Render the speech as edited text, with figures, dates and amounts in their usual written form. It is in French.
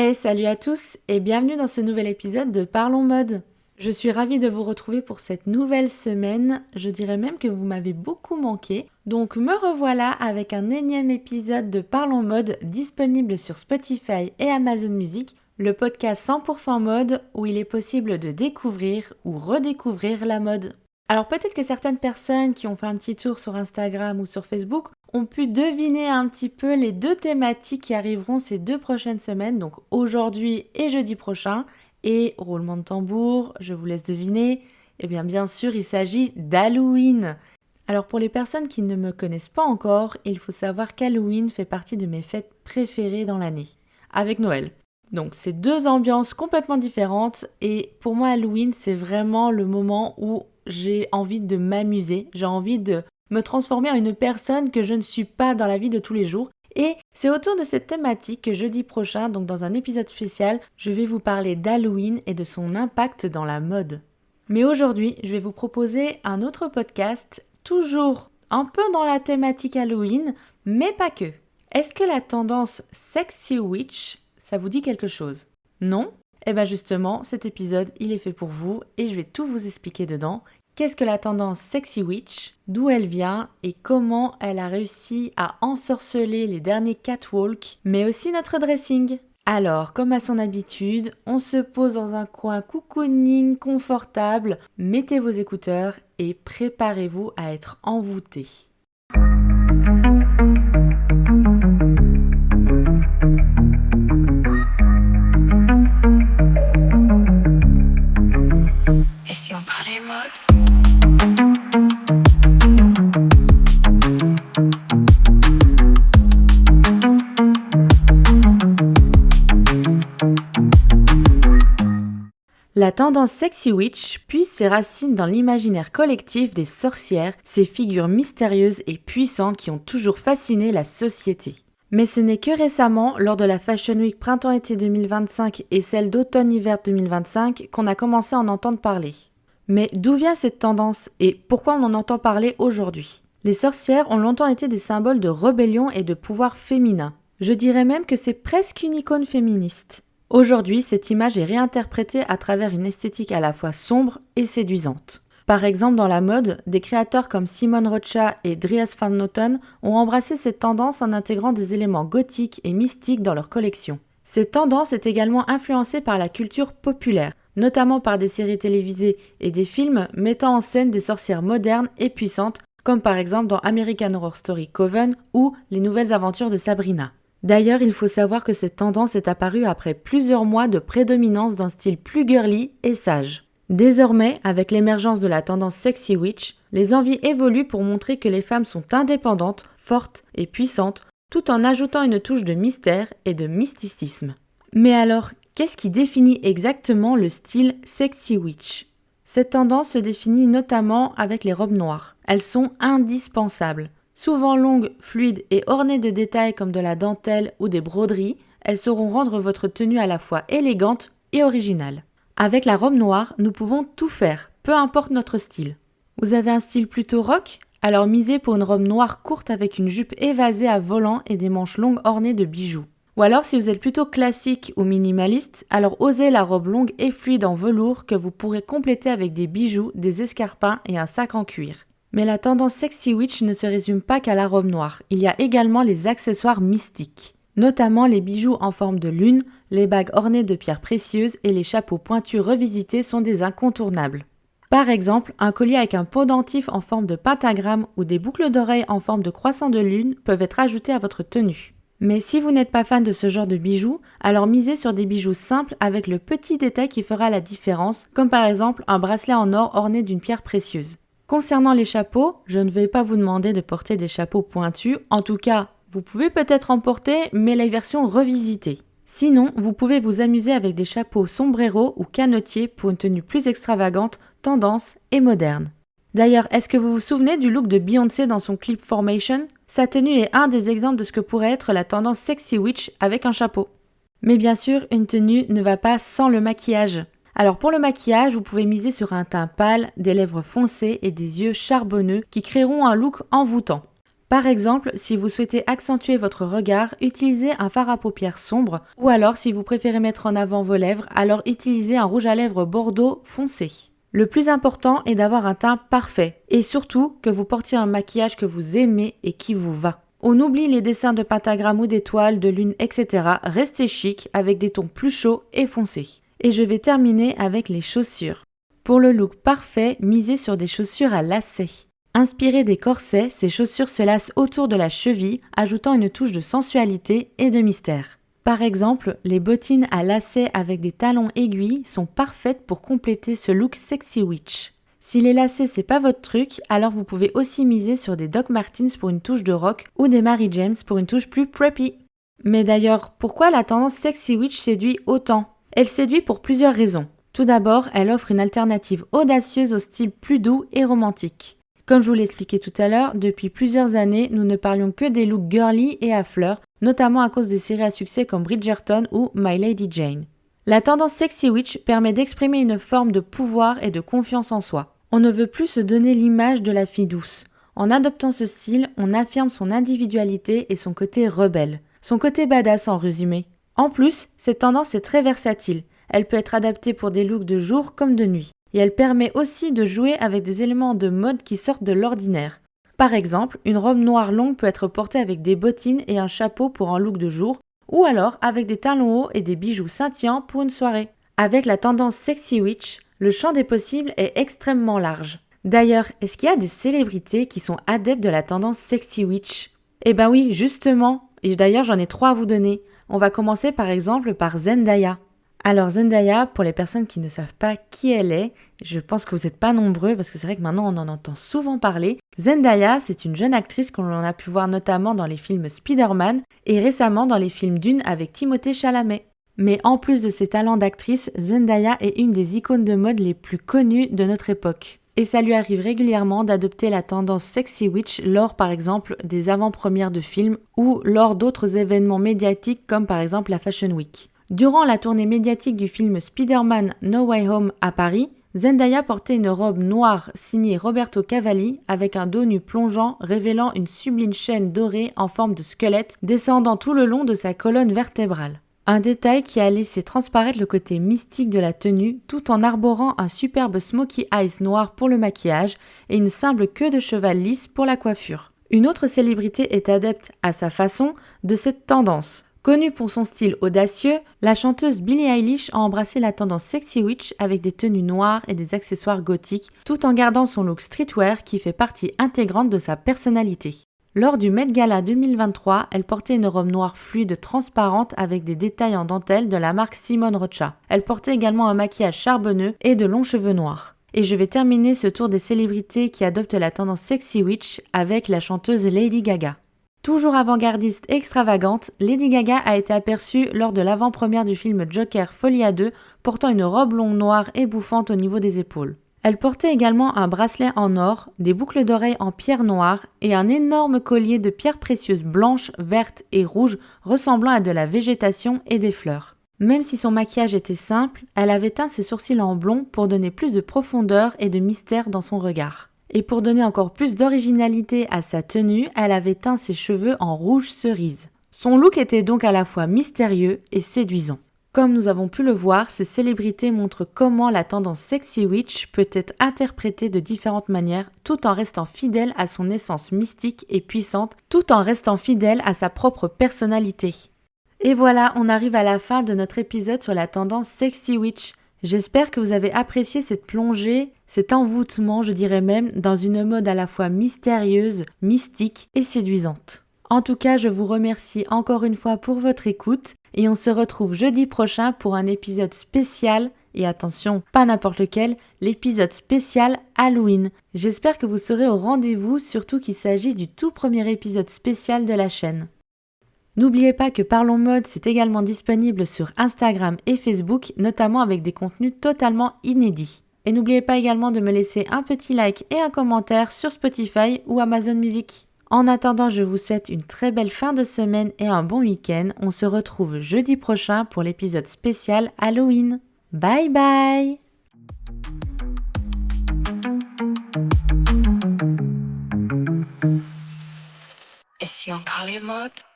Hey, salut à tous et bienvenue dans ce nouvel épisode de Parlons Mode. Je suis ravie de vous retrouver pour cette nouvelle semaine, je dirais même que vous m'avez beaucoup manqué. Donc me revoilà avec un énième épisode de Parlons Mode disponible sur Spotify et Amazon Music, le podcast 100% mode où il est possible de découvrir ou redécouvrir la mode. Alors peut-être que certaines personnes qui ont fait un petit tour sur Instagram ou sur Facebook ont pu deviner un petit peu les deux thématiques qui arriveront ces 2 prochaines semaines, donc aujourd'hui et jeudi prochain. Et roulement de tambour, je vous laisse deviner, bien sûr il s'agit d'Halloween. Alors pour les personnes qui ne me connaissent pas encore, il faut savoir qu'Halloween fait partie de mes fêtes préférées dans l'année, avec Noël. Donc c'est deux ambiances complètement différentes et pour moi Halloween c'est vraiment le moment où j'ai envie de m'amuser, j'ai envie de me transformer en une personne que je ne suis pas dans la vie de tous les jours. Et c'est autour de cette thématique que jeudi prochain, donc dans un épisode spécial, je vais vous parler d'Halloween et de son impact dans la mode. Mais aujourd'hui, je vais vous proposer un autre podcast, toujours un peu dans la thématique Halloween, mais pas que. Est-ce que la tendance Sexy Witch, ça vous dit quelque chose? Non? Justement, cet épisode, il est fait pour vous et je vais tout vous expliquer dedans. Qu'est-ce que la tendance Sexy Witch, d'où elle vient et comment elle a réussi à ensorceler les derniers catwalks, mais aussi notre dressing. Alors, comme à son habitude, on se pose dans un coin cocooning confortable, mettez vos écouteurs et préparez-vous à être envoûtés. Et si on parlait mode? La tendance Sexy Witch puise ses racines dans l'imaginaire collectif des sorcières, ces figures mystérieuses et puissantes qui ont toujours fasciné la société. Mais ce n'est que récemment, lors de la Fashion Week Printemps-été 2025 et celle d'Automne-Hiver 2025, qu'on a commencé à en entendre parler. Mais d'où vient cette tendance et pourquoi on en entend parler aujourd'hui? Les sorcières ont longtemps été des symboles de rébellion et de pouvoir féminin. Je dirais même que c'est presque une icône féministe. Aujourd'hui, cette image est réinterprétée à travers une esthétique à la fois sombre et séduisante. Par exemple, dans la mode, des créateurs comme Simone Rocha et Dries Van Noten ont embrassé cette tendance en intégrant des éléments gothiques et mystiques dans leur collection. Cette tendance est également influencée par la culture populaire, notamment par des séries télévisées et des films mettant en scène des sorcières modernes et puissantes, comme par exemple dans American Horror Story Coven ou Les Nouvelles Aventures de Sabrina. D'ailleurs, il faut savoir que cette tendance est apparue après plusieurs mois de prédominance d'un style plus girly et sage. Désormais, avec l'émergence de la tendance Sexy Witch, les envies évoluent pour montrer que les femmes sont indépendantes, fortes et puissantes, tout en ajoutant une touche de mystère et de mysticisme. Mais alors, qu'est-ce qui définit exactement le style Sexy Witch? Cette tendance se définit notamment avec les robes noires. Elles sont indispensables. Souvent longues, fluides et ornées de détails comme de la dentelle ou des broderies, elles sauront rendre votre tenue à la fois élégante et originale. Avec la robe noire, nous pouvons tout faire, peu importe notre style. Vous avez un style plutôt rock? Alors misez pour une robe noire courte avec une jupe évasée à volant et des manches longues ornées de bijoux. Ou alors si vous êtes plutôt classique ou minimaliste, alors osez la robe longue et fluide en velours que vous pourrez compléter avec des bijoux, des escarpins et un sac en cuir. Mais la tendance Sexy Witch ne se résume pas qu'à la robe noire, il y a également les accessoires mystiques, notamment les bijoux en forme de lune, les bagues ornées de pierres précieuses et les chapeaux pointus revisités sont des incontournables. Par exemple, un collier avec un pendentif en forme de pentagramme ou des boucles d'oreilles en forme de croissant de lune peuvent être ajoutées à votre tenue. Mais si vous n'êtes pas fan de ce genre de bijoux, alors misez sur des bijoux simples avec le petit détail qui fera la différence, comme par exemple un bracelet en or orné d'une pierre précieuse. Concernant les chapeaux, je ne vais pas vous demander de porter des chapeaux pointus, en tout cas, vous pouvez peut-être en porter, mais la version revisitée. Sinon, vous pouvez vous amuser avec des chapeaux sombrero ou canotiers pour une tenue plus extravagante, tendance et moderne. D'ailleurs, est-ce que vous vous souvenez du look de Beyoncé dans son clip Formation? Sa tenue est un des exemples de ce que pourrait être la tendance Sexy Witch avec un chapeau. Mais bien sûr, une tenue ne va pas sans le maquillage. Alors pour le maquillage, vous pouvez miser sur un teint pâle, des lèvres foncées et des yeux charbonneux qui créeront un look envoûtant. Par exemple, si vous souhaitez accentuer votre regard, utilisez un fard à paupières sombre, ou alors si vous préférez mettre en avant vos lèvres, alors utilisez un rouge à lèvres bordeaux foncé. Le plus important est d'avoir un teint parfait, et surtout que vous portiez un maquillage que vous aimez et qui vous va. On oublie les dessins de pentagrammes ou d'étoiles, de lune, etc. Restez chic avec des tons plus chauds et foncés. Et je vais terminer avec les chaussures. Pour le look parfait, misez sur des chaussures à lacets. Inspirées des corsets, ces chaussures se lacent autour de la cheville, ajoutant une touche de sensualité et de mystère. Par exemple, les bottines à lacets avec des talons aiguilles sont parfaites pour compléter ce look sexy witch. Si les lacets c'est pas votre truc, alors vous pouvez aussi miser sur des Doc Martens pour une touche de rock ou des Mary James pour une touche plus preppy. Mais d'ailleurs, pourquoi la tendance sexy witch séduit autant ? Elle séduit pour plusieurs raisons. Tout d'abord, elle offre une alternative audacieuse au style plus doux et romantique. Comme je vous l'ai expliqué tout à l'heure, depuis plusieurs années, nous ne parlions que des looks girly et à fleurs, notamment à cause des séries à succès comme Bridgerton ou My Lady Jane. La tendance sexy witch permet d'exprimer une forme de pouvoir et de confiance en soi. On ne veut plus se donner l'image de la fille douce. En adoptant ce style, on affirme son individualité et son côté rebelle. Son côté badass en résumé. En plus, cette tendance est très versatile. Elle peut être adaptée pour des looks de jour comme de nuit. Et elle permet aussi de jouer avec des éléments de mode qui sortent de l'ordinaire. Par exemple, une robe noire longue peut être portée avec des bottines et un chapeau pour un look de jour, ou alors avec des talons hauts et des bijoux scintillants pour une soirée. Avec la tendance sexy witch, le champ des possibles est extrêmement large. D'ailleurs, est-ce qu'il y a des célébrités qui sont adeptes de la tendance sexy witch ? Eh ben oui, justement, et d'ailleurs j'en ai 3 à vous donner. On va commencer par exemple par Zendaya. Alors Zendaya, pour les personnes qui ne savent pas qui elle est, je pense que vous n'êtes pas nombreux parce que c'est vrai que maintenant on en entend souvent parler. Zendaya, c'est une jeune actrice qu'on a pu voir notamment dans les films Spider-Man et récemment dans les films Dune avec Timothée Chalamet. Mais en plus de ses talents d'actrice, Zendaya est une des icônes de mode les plus connues de notre époque. Et ça lui arrive régulièrement d'adopter la tendance sexy witch lors par exemple des avant-premières de films ou lors d'autres événements médiatiques comme par exemple la Fashion Week. Durant la tournée médiatique du film Spider-Man No Way Home à Paris, Zendaya portait une robe noire signée Roberto Cavalli avec un dos nu plongeant révélant une sublime chaîne dorée en forme de squelette descendant tout le long de sa colonne vertébrale. Un détail qui a laissé transparaître le côté mystique de la tenue tout en arborant un superbe smoky eyes noir pour le maquillage et une simple queue de cheval lisse pour la coiffure. Une autre célébrité est adepte, à sa façon, de cette tendance. Connue pour son style audacieux, la chanteuse Billie Eilish a embrassé la tendance sexy witch avec des tenues noires et des accessoires gothiques, tout en gardant son look streetwear qui fait partie intégrante de sa personnalité. Lors du Met Gala 2023, elle portait une robe noire fluide transparente avec des détails en dentelle de la marque Simone Rocha. Elle portait également un maquillage charbonneux et de longs cheveux noirs. Et je vais terminer ce tour des célébrités qui adoptent la tendance sexy witch avec la chanteuse Lady Gaga. Toujours avant-gardiste et extravagante, Lady Gaga a été aperçue lors de l'avant-première du film Joker Folie à 2, portant une robe longue noire et bouffante au niveau des épaules. Elle portait également un bracelet en or, des boucles d'oreilles en pierre noire et un énorme collier de pierres précieuses blanches, vertes et rouges ressemblant à de la végétation et des fleurs. Même si son maquillage était simple, elle avait teint ses sourcils en blond pour donner plus de profondeur et de mystère dans son regard. Et pour donner encore plus d'originalité à sa tenue, elle avait teint ses cheveux en rouge cerise. Son look était donc à la fois mystérieux et séduisant. Comme nous avons pu le voir, ces célébrités montrent comment la tendance sexy witch peut être interprétée de différentes manières tout en restant fidèle à son essence mystique et puissante, tout en restant fidèle à sa propre personnalité. Et voilà, on arrive à la fin de notre épisode sur la tendance sexy witch. J'espère que vous avez apprécié cette plongée, cet envoûtement, je dirais même, dans une mode à la fois mystérieuse, mystique et séduisante. En tout cas, je vous remercie encore une fois pour votre écoute et on se retrouve jeudi prochain pour un épisode spécial, et attention, pas n'importe lequel, l'épisode spécial Halloween. J'espère que vous serez au rendez-vous, surtout qu'il s'agit du tout premier épisode spécial de la chaîne. N'oubliez pas que Parlons Mode, c'est également disponible sur Instagram et Facebook, notamment avec des contenus totalement inédits. Et n'oubliez pas également de me laisser un petit like et un commentaire sur Spotify ou Amazon Music. En attendant, je vous souhaite une très belle fin de semaine et un bon week-end. On se retrouve jeudi prochain pour l'épisode spécial Halloween. Bye bye! si on parlait mode?